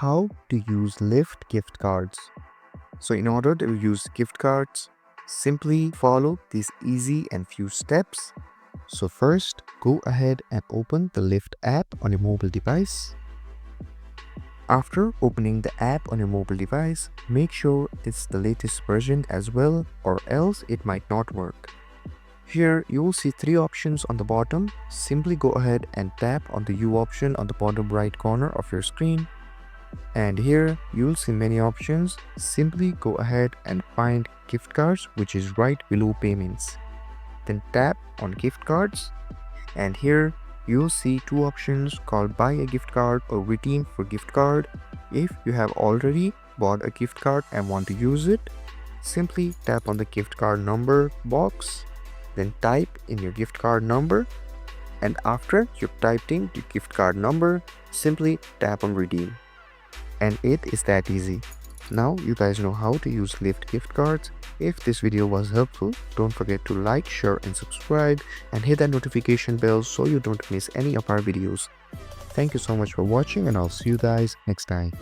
how to use Lyft gift cards. So in order to use gift cards, simply follow these easy and few steps. So first, go ahead and open the Lyft app on your mobile device. After opening the app on your mobile device, make sure it's the latest version as well, or else it might not work. Here you will see three options on the bottom. Simply go ahead and tap on the U option on the bottom right corner of your screen. And here you'll see many options. Simply go ahead and find gift cards, which is right below payments. Then tap on gift cards, and here you'll see two options called buy a gift card or redeem for gift card. If you have already bought a gift card and want to use it, simply tap on the gift card number box, then type in your gift card number, and after you've typed in the gift card number, simply tap on redeem. And it is that easy. Now you guys know how to use Lyft gift cards. If this video was helpful, don't forget to like, share and subscribe, and hit that notification bell so you don't miss any of our videos. Thank you so much for watching, and I'll see you guys next time.